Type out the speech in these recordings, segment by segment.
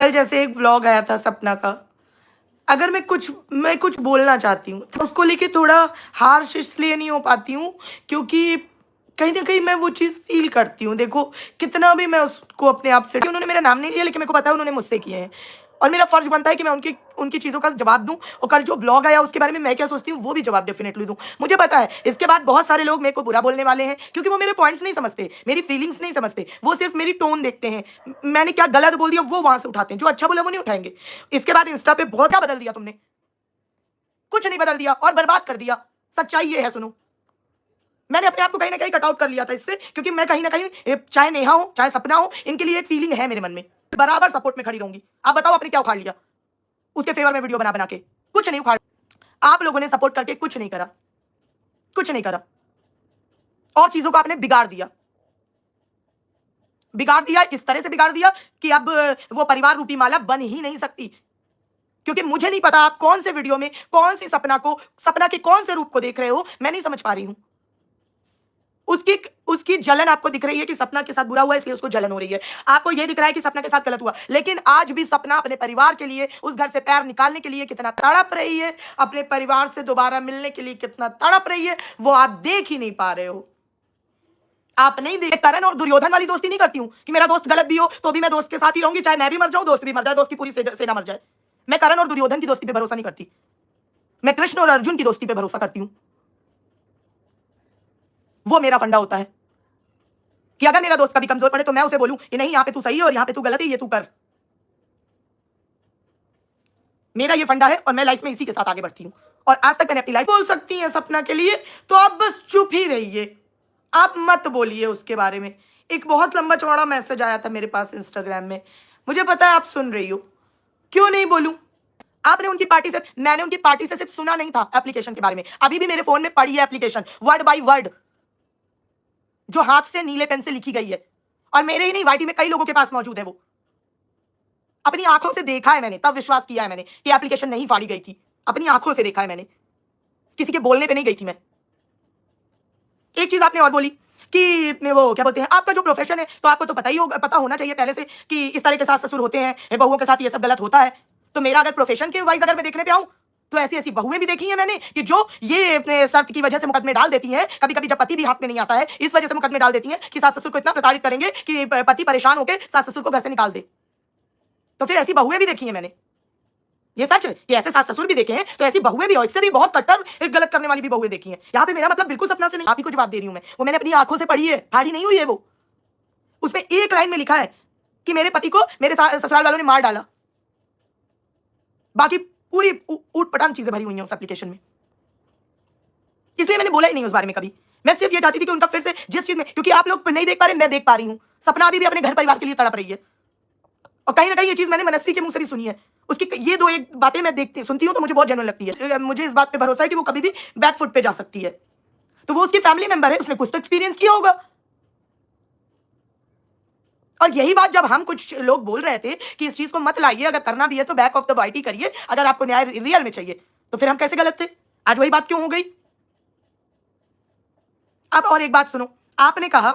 कल जैसे एक व्लॉग आया था सपना का। अगर मैं कुछ बोलना चाहती हूँ तो उसको लेके थोड़ा हार्श इसलिए नहीं हो पाती हूँ क्योंकि कहीं न कहीं मैं वो चीज़ फ़ील करती हूँ। देखो, कितना भी मैं उसको अपने आप से, उन्होंने मेरा नाम नहीं लिया लेकिन मेरे को पता है उन्होंने मुझसे किए हैं और मेरा फ़र्ज़ बनता है कि मैं उनकी उनकी चीज़ों का जवाब दूँ और कल जो ब्लॉग आया उसके बारे में मैं क्या सोचती हूँ वो भी जवाब डेफ़िनेटली दूँ। मुझे पता है इसके बाद बहुत सारे लोग मेरे को बुरा बोलने वाले हैं क्योंकि वो मेरे पॉइंट्स नहीं समझते, मेरी फीलिंग्स नहीं समझते। वो सिर्फ़ मेरी टोन देखते हैं। मैंने क्या गलत बोल दिया वो वहाँ से उठाते हैं, जो अच्छा बोला वो नहीं उठाएँगे। इसके बाद इंस्टा पे बहुत क्या बदल दिया तुमने? कुछ नहीं बदल दिया और बर्बाद कर दिया। सच्चाई ये है, सुनो। मैंने अपने आप को कहीं न कहीं कट आउट कर लिया था इससे क्योंकि मैं कहीं न कहीं चाहे नेहा हो, चाहे सपना हो, इनके लिए एक फीलिंग है मेरे मन में। बराबर सपोर्ट में खड़ी रहूँगी। आप बताओ आपने क्या उखाड़ लिया? उसके फेवर में वीडियो बना-बना के। कुछ नहीं उखाड़ा। आप लोगों ने सपोर्ट करके कुछ नहीं करा। कुछ नहीं करा और चीज़ों को आपने बिगाड़ दिया। बिगाड़ दिया, इस तरह से बिगाड़ दिया कि अब वो परिवार रूपी माला बन ही नहीं सकती। क्योंकि मुझे नहीं पता आप कौन से वीडियो में, कौन-सी सपना के कौन से रूप को देख रहे हो, मैं नहीं समझ पा रही हूँ। उसकी उसकी जलन आपको दिख रही है कि सपना के साथ बुरा हुआ इसलिए उसको जलन हो रही है। आपको ये दिख रहा है कि सपना के साथ गलत हुआ। लेकिन आज भी सपना अपने परिवार के लिए, उस घर से पैर निकालने के लिए कितना तड़प रही है, अपने परिवार से दोबारा मिलने के लिए कितना तड़प रही है, वो आप देख ही नहीं पा रहे हो। आप नहीं देख, करण और दुर्योधन वाली दोस्ती नहीं करती हूँ कि मेरा दोस्त गलत भी हो तो भी मैं दोस्त के साथ ही रहूंगी, चाहे मैं भी मर जाऊं, दोस्त भी मर जाए, दोस्त की पूरी सेना मर जाए। मैं करण और दुर्योधन की दोस्ती पे भरोसा नहीं करती। मैं कृष्ण और अर्जुन की दोस्ती पे भरोसा करती हूं। वो मेरा फंडा होता है कि अगर मेरा दोस्त कभी कमजोर पड़े तो मैं उसे बोलूं कि नहीं, यहां पे तू सही है और यहां पे तू गलत है, ये तू कर। मेरा ये फंडा है और मैं लाइफ में इसी के साथ आगे बढ़ती हूं और आज तक मैंने अपनी लाइफ बोल सकती है सपना के लिए तो आप बस चुप ही रहिए, आप मत बोलिए उसके बारे में। एक बहुत लंबा चौड़ा मैसेज आया था मेरे पास इंस्टाग्राम में, मुझे पता है आप सुन रही हो, क्यों नहीं बोलूं? आपने उनकी पार्टी से, मैंने उनकी पार्टी से सिर्फ सुना नहीं था एप्लीकेशन के बारे में, अभी भी मेरे फोन में पड़ी है एप्लीकेशन वर्ड बाय वर्ड, जो हाथ से नीले पेन से लिखी गई है और मेरे ही नहीं, वाईटी में कई लोगों के पास मौजूद है। वो अपनी आंखों से देखा है मैंने, तब विश्वास किया है मैंने कि एप्लीकेशन नहीं फाड़ी गई थी। अपनी आंखों से देखा है मैंने, किसी के बोलने पे नहीं गई थी मैं। एक चीज आपने और बोली कि वो क्या बोलते हैं, आपका जो प्रोफेशन है तो आपको तो पता ही होगा, पता होना चाहिए पहले से कि इस तरह के सास ससुर होते हैं, बहुओं के साथ ये सब गलत होता है। तो मेरा अगर प्रोफेशन के वाइज अगर मैं देखने पे आऊं तो ऐसी ऐसी बहुएं भी देखी हैं मैंने कि जो ये अपने शर्त की वजह से मुकदमे डाल देती हैं, कभी कभी जब पति भी हाथ में नहीं आता है इस वजह से मुकदमे डाल देती हैं कि सास ससुर को इतना प्रताड़ित करेंगे कि पति परेशान होकर सास ससुर को घर से निकाल दे। तो फिर ऐसी बहुएं भी देखी हैं मैंने। ये सच है कि ऐसे सास ससुर भी देखे हैं तो ऐसी बहुएं भी, और इससे भी बहुत कट्टर एक गलत करने वाली भी बहुएं देखी हैं। यहाँ पे मेरा मतलब बिल्कुल सपना से नहीं, आप ही को जवाब दे रही हूं मैं, वो मैंने अपनी आंखों से पढ़ी है, फाड़ी नहीं हुई है वो। उसमें एक लाइन में लिखा है कि मेरे पति को मेरे ससुराल वालों ने मार डाला, बाकी पूरी ऊट पटांग चीजें भरी हुई हैं उस एप्लीकेशन में। इसलिए मैंने बोला ही नहीं उस बारे में कभी। मैं सिर्फ ये चाहती थी कि उनका फिर से जिस चीज में, क्योंकि आप लोग नहीं देख पा रहे, मैं देख पा रही हूं, सपना अभी भी अपने घर परिवार के लिए तड़प रही है और कहीं ना कहीं ये चीज मैंने मनस्वी के मुंह से भी सुनी है। उसकी ये दो एक बातें मैं देखती सुनती हूँ तो मुझे बहुत जेन्युइन लगती है। मुझे इस बात पे भरोसा है कि वो कभी भी बैक फुट पे जा सकती है। तो वो उसकी फैमिली मेंबर है, उसने कुछ तो एक्सपीरियंस किया होगा। और यही बात जब हम कुछ लोग बोल रहे थे कि इस चीज को मत लाइए, अगर करना भी है तो बैक ऑफ द वाईटी करिए, अगर आपको न्याय रियल में चाहिए, तो फिर हम कैसे गलत थे? आज वही बात क्यों हो गई? अब और एक बात सुनो, आपने कहा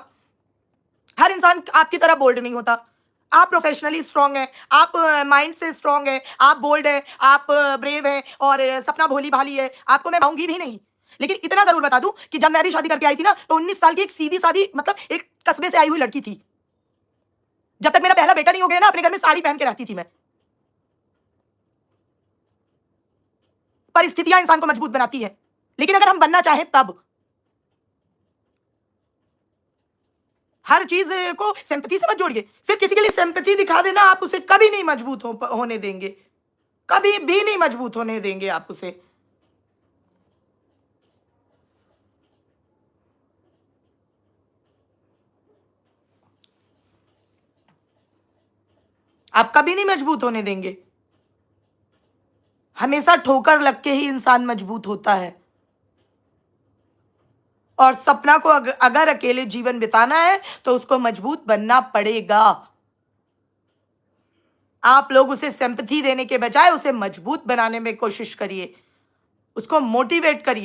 हर इंसान आपकी तरह बोल्ड नहीं होता, आप प्रोफेशनली स्ट्रांग हैं, आप माइंड से स्ट्रांग हैं, आप बोल्ड हैं, आप ब्रेव हैं और सपना भोली भाली है, आपको मैं पाऊंगी भी नहीं। लेकिन इतना जरूर बता दूं कि जब मैं भी शादी करके आई थी ना तो 19 साल की एक सीधी सादी, मतलब एक कस्बे से आई हुई लड़की थी। जब तक मेरा पहला बेटा नहीं हो गया ना, अपने घर में साड़ी पहन के रहती थी मैं। परिस्थितियां इंसान को मजबूत बनाती है, लेकिन अगर हम बनना चाहें तब। हर चीज को सिंपैथी से मत जोड़िए, सिर्फ किसी के लिए सिंपैथी दिखा देना, आप उसे कभी नहीं मजबूत होने देंगे, कभी भी नहीं मजबूत होने देंगे आप उसे। आप कभी नहीं मजबूत होने देंगे। हमेशा ठोकर लग के ही इंसान मजबूत होता है। और सपना को अगर अकेले जीवन बिताना है तो उसको मजबूत बनना पड़ेगा। आप लोग उसे सिंपैथी देने के बजाय उसे मजबूत बनाने में कोशिश करिए, उसको मोटिवेट करिए।